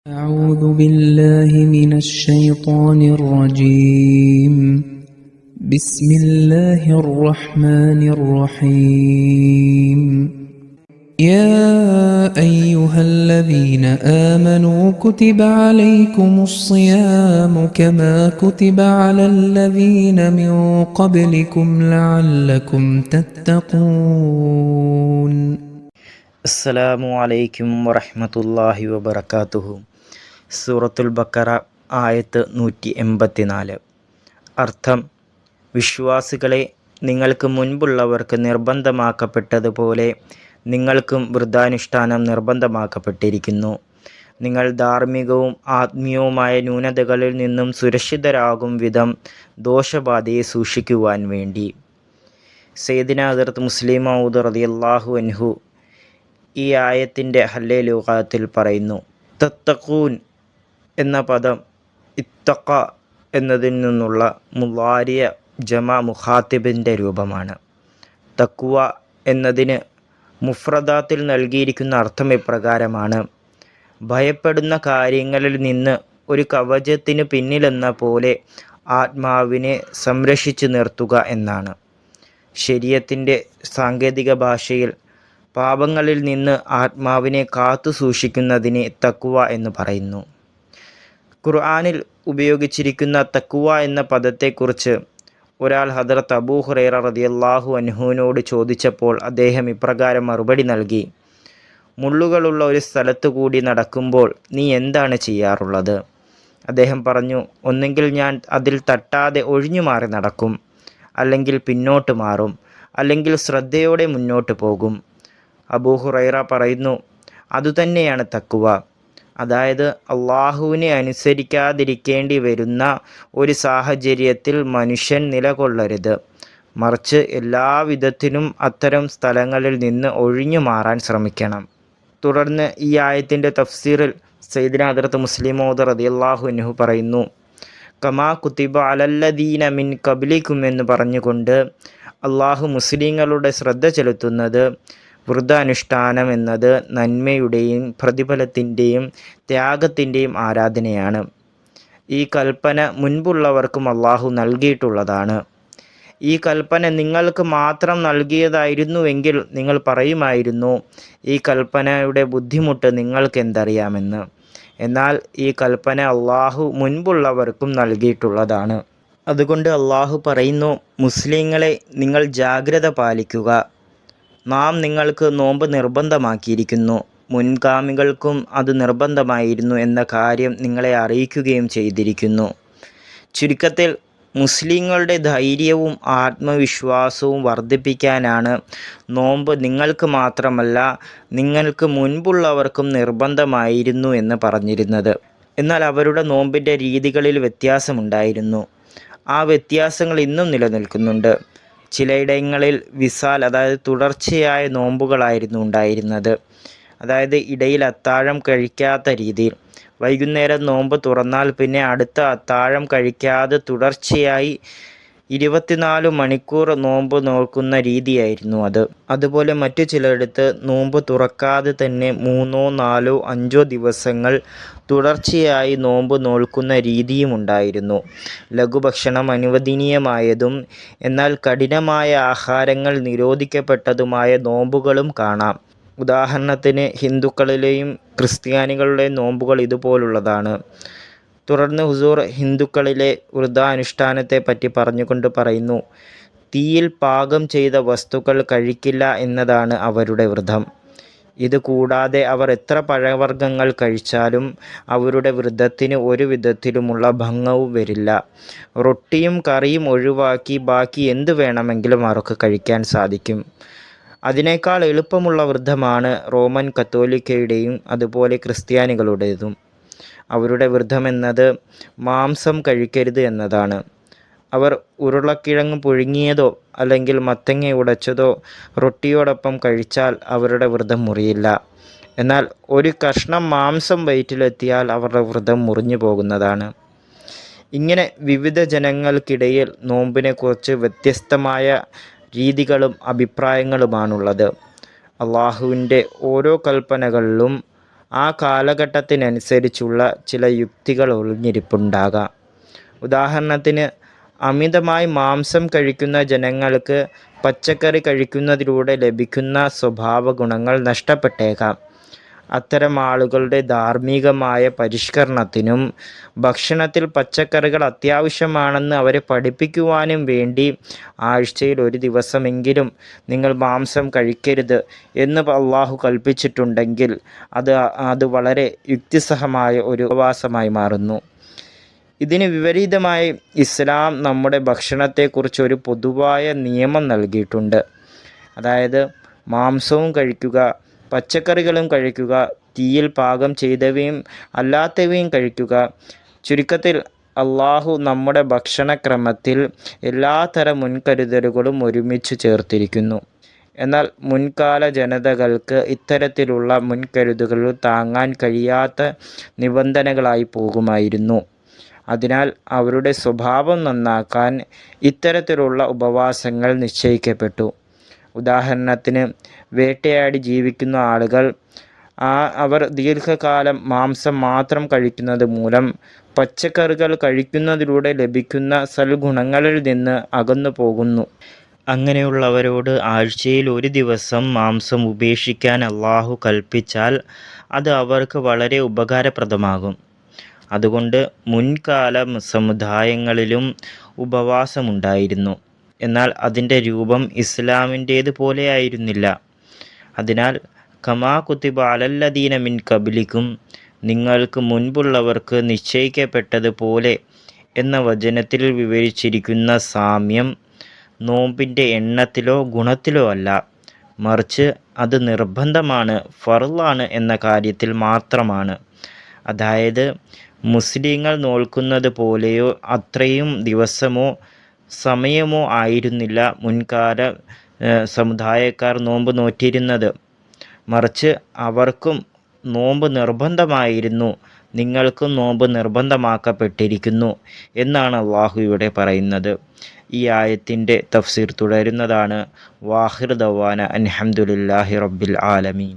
أعوذ بالله من الشيطان الرجيم بسم الله الرحمن الرحيم يا أيها الذين آمنوا كتب عليكم الصيام كما كتب على الذين من قبلكم لعلكم تتقون അസ്സലാമു അലൈക്കും വറഹ്മത്തുള്ളാഹി വബറകാതുഹു. സൂറത്തുൽ ബഖറ ആയത്ത് 184. അർത്ഥം: വിശ്വാസികളെ, നിങ്ങൾക്ക് മുൻപുള്ളവർക്ക് നിർബന്ധമാക്കപ്പെട്ടതുപോലെ നിങ്ങൾക്കും വ്രതാനുഷ്ഠാനം നിർബന്ധമാക്കപ്പെട്ടിരിക്കുന്നു. നിങ്ങൾ ധാർമ്മികവും ആത്മീയവുമായ ന്യൂനതകളിൽ നിന്നും സുരക്ഷിതരാകും വിധം ദോഷബാധയെ സൂക്ഷിക്കുവാൻ വേണ്ടി. സയ്യിദ്നാ ഹദ്റത്ത് മുസ്ലിം മൗഊദ് റളിയല്ലാഹു അൻഹു ഈ ആയത്തിൻ്റെ ഹല്ലേലൂഖാത്തിൽ പറയുന്നു, തത്തഖൂൻ എന്ന പദം ഇത്തഖ എന്നതിൽ നിന്നുള്ള മുളാരിയ ജമ മുഖാത്തിബിൻ്റെ രൂപമാണ്. തഖ്വ എന്നതിന് മുഫ്രദാത്തിൽ നൽകിയിരിക്കുന്ന അർത്ഥം ഇപ്രകാരമാണ്: ഭയപ്പെടുന്ന കാര്യങ്ങളിൽ നിന്ന് ഒരു കവചത്തിന് പിന്നിലെന്ന പോലെ ആത്മാവിനെ സംരക്ഷിച്ചു നിർത്തുക എന്നാണ്. ശരീഅത്തിൻ്റെ സാങ്കേതിക ഭാഷയിൽ പാപങ്ങളിൽ നിന്ന് ആത്മാവിനെ കാത്തു സൂക്ഷിക്കുന്നതിന് തഖ്വ എന്ന് പറയുന്നു. ഖുർആനിൽ ഉപയോഗിച്ചിരിക്കുന്ന തഖ്വ എന്ന പദത്തെക്കുറിച്ച് ഒരാൾ ഹദ്റത്ത് അബൂ ഹുറൈറ റളിയല്ലാഹു അൻഹുവിനോട് ചോദിച്ചപ്പോൾ അദ്ദേഹം ഇപ്രകാരം മറുപടി നൽകി: മുള്ളുകളുള്ള ഒരു സ്ഥലത്തു കൂടി നടക്കുമ്പോൾ നീ എന്താണ് ചെയ്യാറുള്ളത്? അദ്ദേഹം പറഞ്ഞു, ഒന്നെങ്കിൽ ഞാൻ അതിൽ തട്ടാതെ ഒഴിഞ്ഞു മാറി നടക്കും, അല്ലെങ്കിൽ പിന്നോട്ട് മാറും, അല്ലെങ്കിൽ ശ്രദ്ധയോടെ മുന്നോട്ട് പോകും. അബൂ ഹുറൈറ പറയുന്നു, അതുതന്നെയാണ് തഖ്വ. അതായത് അള്ളാഹുവിനെ അനുസരിക്കാതിരിക്കേണ്ടി വരുന്ന ഒരു സാഹചര്യത്തിൽ മനുഷ്യൻ നിലകൊള്ളരുത്, മറിച്ച് എല്ലാവിധത്തിനും അത്തരം സ്ഥലങ്ങളിൽ നിന്ന് ഒഴിഞ്ഞു മാറാൻ ശ്രമിക്കണം. തുടർന്ന് ഈ ആയത്തിൻ്റെ തഫ്സീറിൽ സയ്യിദ്നാ ഹദ്റത്ത് മുസ്ലിം മൗഊദ് റളിയല്ലാഹു അൻഹു പറയുന്നു, കമാ കുതിബ അലല്ലദീന മിൻ ഖബ്ലിക്കും എന്ന് പറഞ്ഞുകൊണ്ട് അള്ളാഹു മുസ്ലിങ്ങളുടെ ശ്രദ്ധ ചെലുത്തുന്നത് വ്രതാനുഷ്ഠാനം എന്നത് നന്മയുടെയും പ്രതിഫലത്തിൻ്റെയും ത്യാഗത്തിൻ്റെയും ആരാധനയാണ്. ഈ കൽപ്പന മുൻപുള്ളവർക്കും അള്ളാഹു നൽകിയിട്ടുള്ളതാണ്. ഈ കൽപ്പന നിങ്ങൾക്ക് മാത്രം നൽകിയതായിരുന്നുവെങ്കിൽ നിങ്ങൾ പറയുമായിരുന്നു, ഈ കൽപ്പനയുടെ ബുദ്ധിമുട്ട് നിങ്ങൾക്കെന്തറിയാമെന്ന്. എന്നാൽ ഈ കൽപ്പന അള്ളാഹു മുൻപുള്ളവർക്കും നൽകിയിട്ടുള്ളതാണ്. അതുകൊണ്ട് അള്ളാഹു പറയുന്നു, മുസ്ലിങ്ങളെ, നിങ്ങൾ ജാഗ്രത പാലിക്കുക. നാം നിങ്ങൾക്ക് നോമ്പ് നിർബന്ധമാക്കിയിരിക്കുന്നു. മുൻഗാമികൾക്കും അത് നിർബന്ധമായിരുന്നു എന്ന കാര്യം നിങ്ങളെ അറിയിക്കുകയും ചെയ്തിരിക്കുന്നു. ചുരുക്കത്തിൽ, മുസ്ലിങ്ങളുടെ ധൈര്യവും ആത്മവിശ്വാസവും വർദ്ധിപ്പിക്കാനാണ് നോമ്പ് നിങ്ങൾക്ക് മാത്രമല്ല നിങ്ങൾക്ക് മുൻപുള്ളവർക്കും നിർബന്ധമായിരുന്നു എന്ന് പറഞ്ഞിരുന്നത്. എന്നാൽ അവരുടെ നോമ്പിൻ്റെ രീതികളിൽ വ്യത്യാസമുണ്ടായിരുന്നു. ആ വ്യത്യാസങ്ങൾ ഇന്നും നിലനിൽക്കുന്നുണ്ട്. ചിലയിടങ്ങളിൽ വിസാൽ, അതായത് തുടർച്ചയായ നോമ്പുകളായിരുന്നു ഉണ്ടായിരുന്നത്. അതായത് ഇടയിൽ അത്താഴം കഴിക്കാത്ത രീതിയിൽ. വൈകുന്നേരം നോമ്പ് തുറന്നാൽ പിന്നെ അടുത്ത അത്താഴം കഴിക്കാതെ തുടർച്ചയായി 24 മണിക്കൂർ നോമ്പ് നോക്കുന്ന രീതിയായിരുന്നു അത്. അതുപോലെ മറ്റു ചിലയിടത്ത് നോമ്പ് തുറക്കാതെ തന്നെ 3, 4, 5 ദിവസങ്ങൾ തുടർച്ചയായി നോമ്പ് നോൽക്കുന്ന രീതിയും ഉണ്ടായിരുന്നു. ലഘുഭക്ഷണം അനുവദനീയമായതും എന്നാൽ കഠിനമായ ആഹാരങ്ങൾ നിരോധിക്കപ്പെട്ടതുമായ നോമ്പുകളും കാണാം. ഉദാഹരണത്തിന് ഹിന്ദുക്കളിലെയും ക്രിസ്ത്യാനികളുടെയും നോമ്പുകൾ ഇതുപോലുള്ളതാണ്. തുടർന്ന് ഹുസൂർ ഹിന്ദുക്കളിലെ വ്രതാനുഷ്ഠാനത്തെ പറ്റി പറഞ്ഞുകൊണ്ട് പറയുന്നു, തീയിൽ പാകം ചെയ്ത വസ്തുക്കൾ കഴിക്കില്ല എന്നതാണ് അവരുടെ വ്രതം. ഇത് കൂടാതെ അവർ എത്ര പഴവർഗ്ഗങ്ങൾ കഴിച്ചാലും അവരുടെ വ്രതത്തിന് ഒരു വിധത്തിലുമുള്ള ഭംഗവും വരില്ല. റൊട്ടിയും കറിയും ഒഴിവാക്കി ബാക്കി എന്ത് വേണമെങ്കിലും അവർക്ക് കഴിക്കാൻ സാധിക്കും. അതിനേക്കാൾ എളുപ്പമുള്ള വ്രതമാണ് റോമൻ കത്തോലിക്കയുടെയും അതുപോലെ ക്രിസ്ത്യാനികളുടേതും. അവരുടെ വ്രതമെന്നത് മാംസം കഴിക്കരുത് എന്നതാണ്. അവർ ഉരുളക്കിഴങ്ങ് പുഴുങ്ങിയതോ അല്ലെങ്കിൽ മത്തങ്ങ ഉടച്ചതോ റൊട്ടിയോടൊപ്പം കഴിച്ചാൽ അവരുടെ വ്രതം മുറിയില്ല. എന്നാൽ ഒരു കഷ്ണം മാംസം വയറ്റിലെത്തിയാൽ അവരുടെ വ്രതം മുറിഞ്ഞു പോകുന്നതാണ്. ഇങ്ങനെ വിവിധ ജനങ്ങൾക്കിടയിൽ നോമ്പിനെക്കുറിച്ച് വ്യത്യസ്തമായ രീതികളും അഭിപ്രായങ്ങളുമാണുള്ളത്. അള്ളാഹുവിൻ്റെ ഓരോ കൽപ്പനകളിലും ആ കാലഘട്ടത്തിനനുസരിച്ചുള്ള ചില യുക്തികൾ ഒളിഞ്ഞിരിപ്പുണ്ടാകാം. ഉദാഹരണത്തിന്, അമിതമായി മാംസം കഴിക്കുന്ന ജനങ്ങൾക്ക് പച്ചക്കറി കഴിക്കുന്നതിലൂടെ ലഭിക്കുന്ന സ്വഭാവ ഗുണങ്ങൾ നഷ്ടപ്പെട്ടേക്കാം. അത്തരം ആളുകളുടെ ധാർമ്മികമായ പരിഷ്കരണത്തിനും ഭക്ഷണത്തിൽ പച്ചക്കറികൾ അത്യാവശ്യമാണെന്ന് അവരെ പഠിപ്പിക്കുവാനും വേണ്ടി ആഴ്ചയിൽ ഒരു ദിവസമെങ്കിലും നിങ്ങൾ മാംസം കഴിക്കരുത് എന്ന് അള്ളാഹു കൽപ്പിച്ചിട്ടുണ്ടെങ്കിൽ അത് വളരെ യുക്തിസഹമായ ഒരു ഉപവാസമായി മാറുന്നു. ഇതിന് വിപരീതമായി ഇസ്ലാം നമ്മുടെ ഭക്ഷണത്തെക്കുറിച്ച് ഒരു പൊതുവായ നിയമം നൽകിയിട്ടുണ്ട്. അതായത് മാംസവും കഴിക്കുക, പച്ചക്കറികളും കഴിക്കുക, തീയിൽ പാകം ചെയ്തവയും അല്ലാത്തവയും കഴിക്കുക. ചുരുക്കത്തിൽ അള്ളാഹു നമ്മുടെ ഭക്ഷണക്രമത്തിൽ എല്ലാത്തരം മുൻകരുതലുകളും ഒരുമിച്ച് ചേർത്തിരിക്കുന്നു. എന്നാൽ മുൻകാല ജനതകൾക്ക് ഇത്തരത്തിലുള്ള മുൻകരുതലുകൾ താങ്ങാൻ കഴിയാത്ത നിബന്ധനകളായി പോകുമായിരുന്നു. അതിനാൽ അവരുടെ സ്വഭാവം നന്നാക്കാൻ ഇത്തരത്തിലുള്ള ഉപവാസങ്ങൾ നിശ്ചയിക്കപ്പെട്ടു. ഉദാഹരണത്തിന്, വേട്ടയാടി ജീവിക്കുന്ന ആളുകൾ അവർ ദീർഘകാലം മാംസം മാത്രം കഴിക്കുന്നത് മൂലം പച്ചക്കറികൾ കഴിക്കുന്നതിലൂടെ ലഭിക്കുന്ന സൽഗുണങ്ങളിൽ നിന്ന് അകന്നു പോകുന്നു. അങ്ങനെയുള്ളവരോട് ആഴ്ചയിൽ ഒരു ദിവസം മാംസം ഉപേക്ഷിക്കാൻ അള്ളാഹു കൽപ്പിച്ചാൽ അത് അവർക്ക് വളരെ ഉപകാരപ്രദമാകും. അതുകൊണ്ട് മുൻകാല സമുദായങ്ങളിലും ഉപവാസമുണ്ടായിരുന്നു. എന്നാൽ അതിൻ്റെ രൂപം ഇസ്ലാമിൻ്റേത് പോലെയായിരുന്നില്ല. അതിനാൽ കമാ കുത്തിബ അലല്ലദീന മിൻ കബിലിക്കും, നിങ്ങൾക്ക് മുൻപുള്ളവർക്ക് നിശ്ചയിക്കപ്പെട്ടതുപോലെ എന്ന വചനത്തിൽ വിവരിച്ചിരിക്കുന്ന സാമ്യം നോമ്പിൻ്റെ എണ്ണത്തിലോ ഗുണത്തിലോ അല്ല, മറിച്ച് അത് നിർബന്ധമാണ്, ഫർളാണ് എന്ന കാര്യത്തിൽ മാത്രമാണ്. അതായത് മുസ്ലിങ്ങൾ നോൽക്കുന്നത് പോലെയോ അത്രയും ദിവസമോ സമയമോ ആയിരുന്നില്ല മുൻകാല സമുദായക്കാർ നോമ്പ് നോറ്റിരുന്നത്. മറിച്ച് അവർക്കും നോമ്പ് നിർബന്ധമായിരുന്നു, നിങ്ങൾക്കും നോമ്പ് നിർബന്ധമാക്കപ്പെട്ടിരിക്കുന്നു എന്നാണ് അള്ളാഹു ഇവിടെ പറയുന്നത്. ഈ ആയത്തിൻ്റെ തഫ്സീർ തുടരുന്നതാണ്. വാഹിർ ദവാന അൽഹംദുലില്ലാഹി റബ്ബിൽ ആലമീൻ.